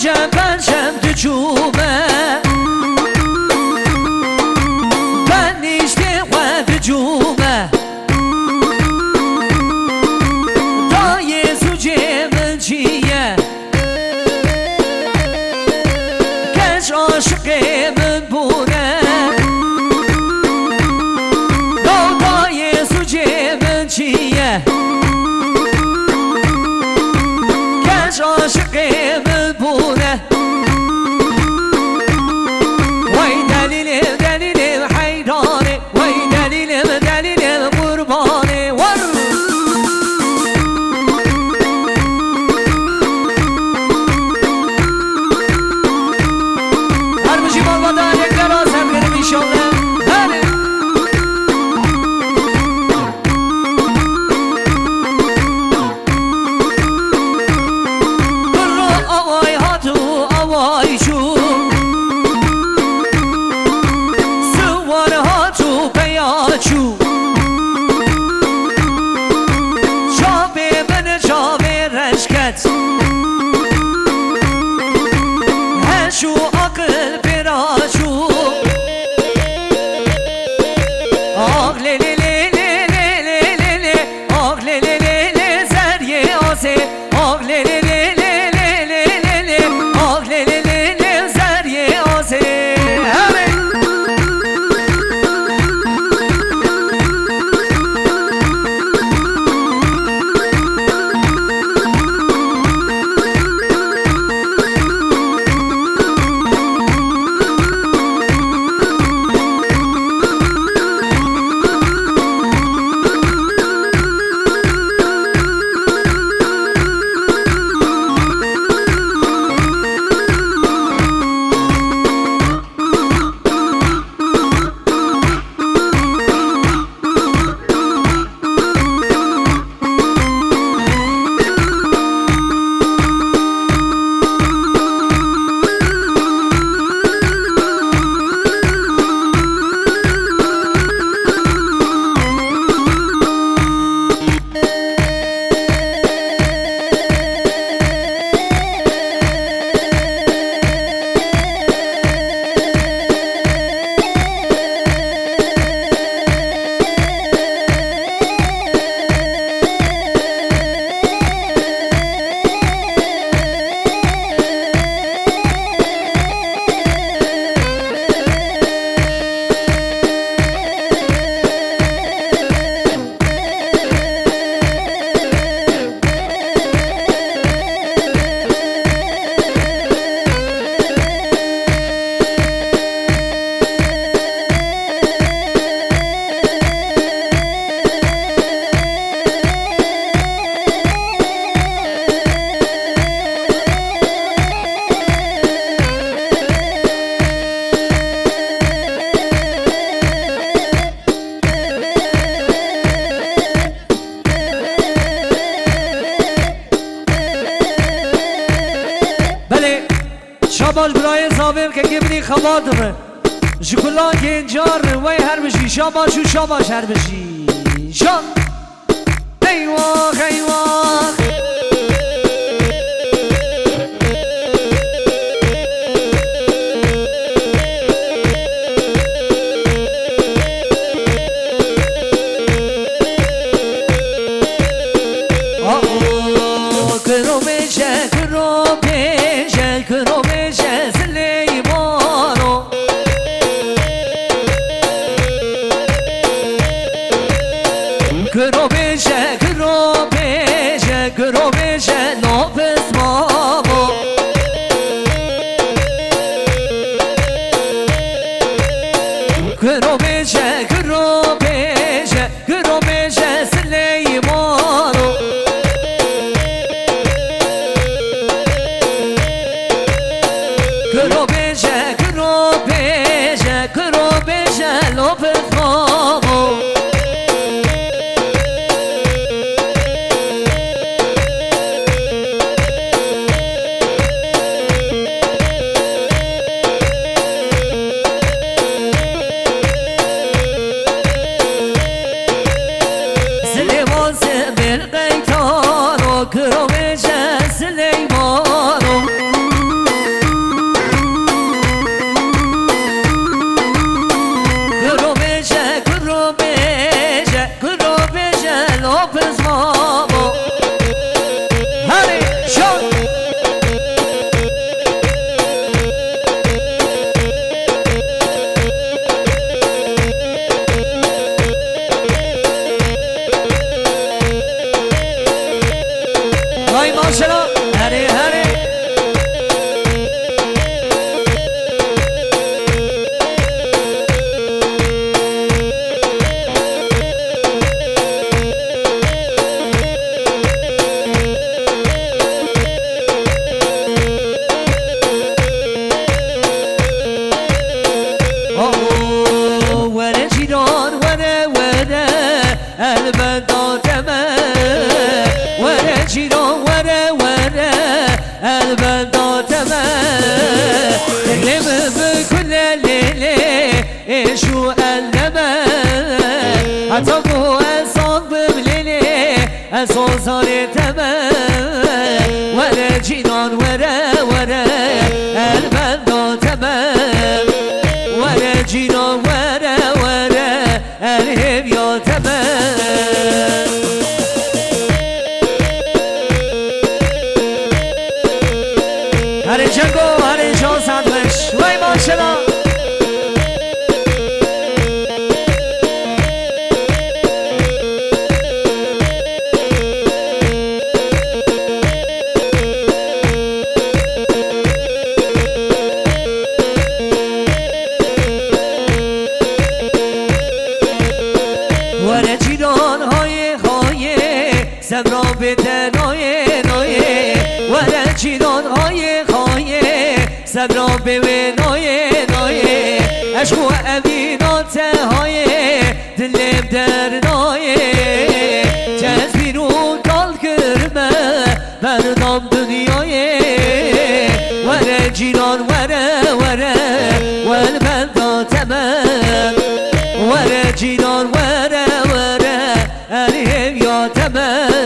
جم پنجم دجومه بنیش دیوه دجومه دای زوجه من چیه کش عاشق من بونه دای زوجه من چیه کش عاشق من بونه وای دلیل دلیل حیرانه وای دلیل دلیل قربانه ور هر بشی بابا دار یک دراز هم گرم ایشالله بله برو آوای ها تو آوای چو سوار ها تو پیاچو چاوه من چاوه رشکت هشو عقل براچو آق لی لی لی لی لی لی لی آق لی لی لی لی زریه آسه آق لی لی لی لی لی لی لی آق لی لی لی لی زریه آسه شاباش برای زابر که گبری خبادمه جکلان گنجار وی هر بشی شاباش و شاباش هر بشی شاب ایواخ ایواخ Kro beje, kro beje, lopes mamo. Kro beje, Süleymano. وای ماشاءالله هره هره شو قلبه عطاقو انسان بمليلي انسان صاري تمه ورا جينان ورا البلد تمه ورا جينان ورا الهب يا تمه هري جنگو هري جان سندوش وای ماشاءالله سمرا به نایه ورد چینان های سمرا به نایه عشق و امینات های دلم در نایه جزبیرون کال کرمه بردام دنیایه ورد چینان والبلدا تمام ورد چینان الهم یا تمام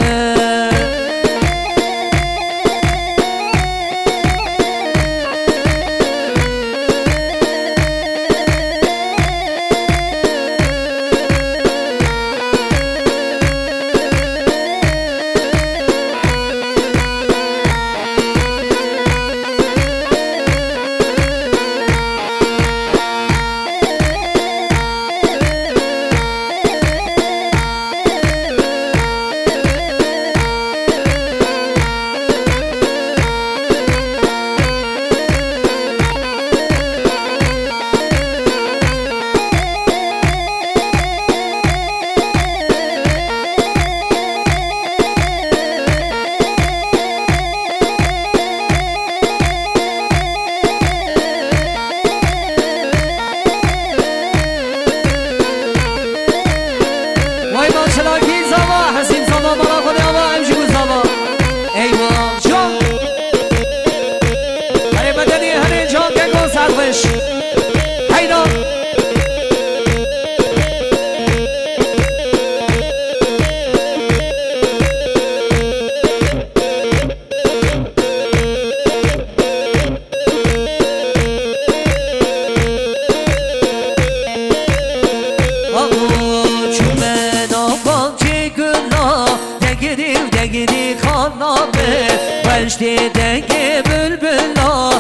دگی بلبلا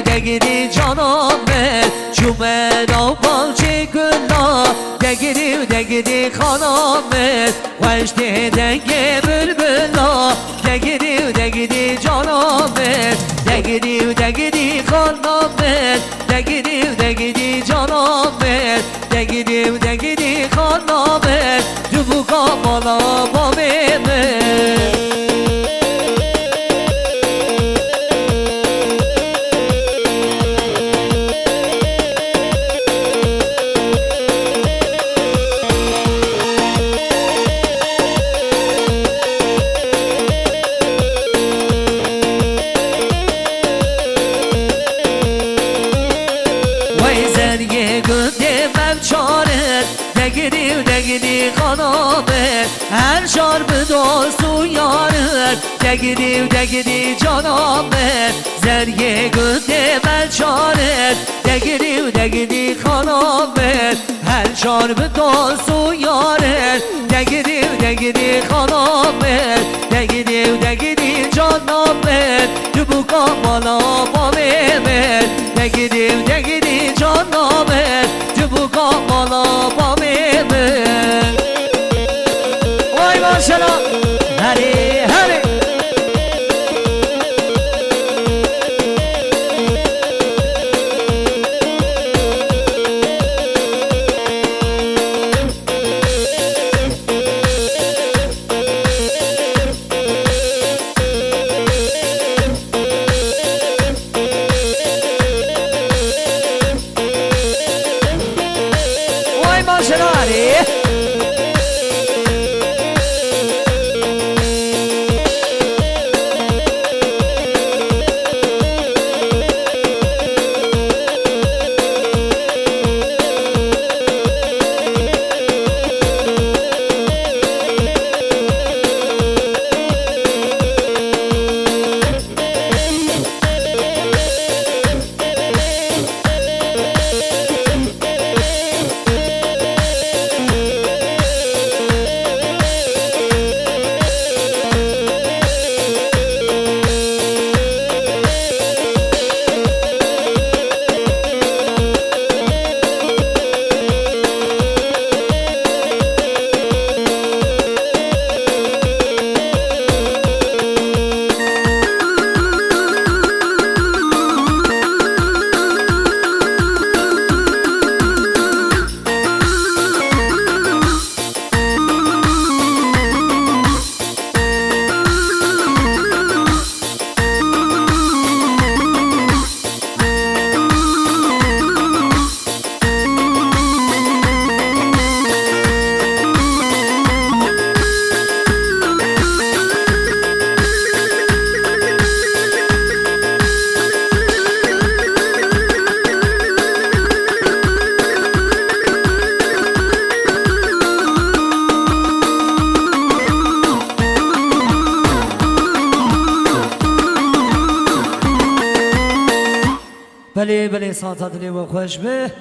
دگیری جانم بر چومنا باچه گلا دگیری خانم بر وشتی دگی بلبلا دگیری جانم بر دگیری خانم بر دگیری جانم بر دگیری خانم بر جبو کامالا با بمه دگیری خانابه هر شار به دوستو یاره دگیری جانابه زریه گنده بلچاره دگیری خانابه هر شار به دوستو یاره دگیری خانابه دگیری جانابه جبو کامالا با بمه دگیری جانابه جبو کامالا با بمه وای ماشاءالله هری بله بله ساعت دلی و خوش به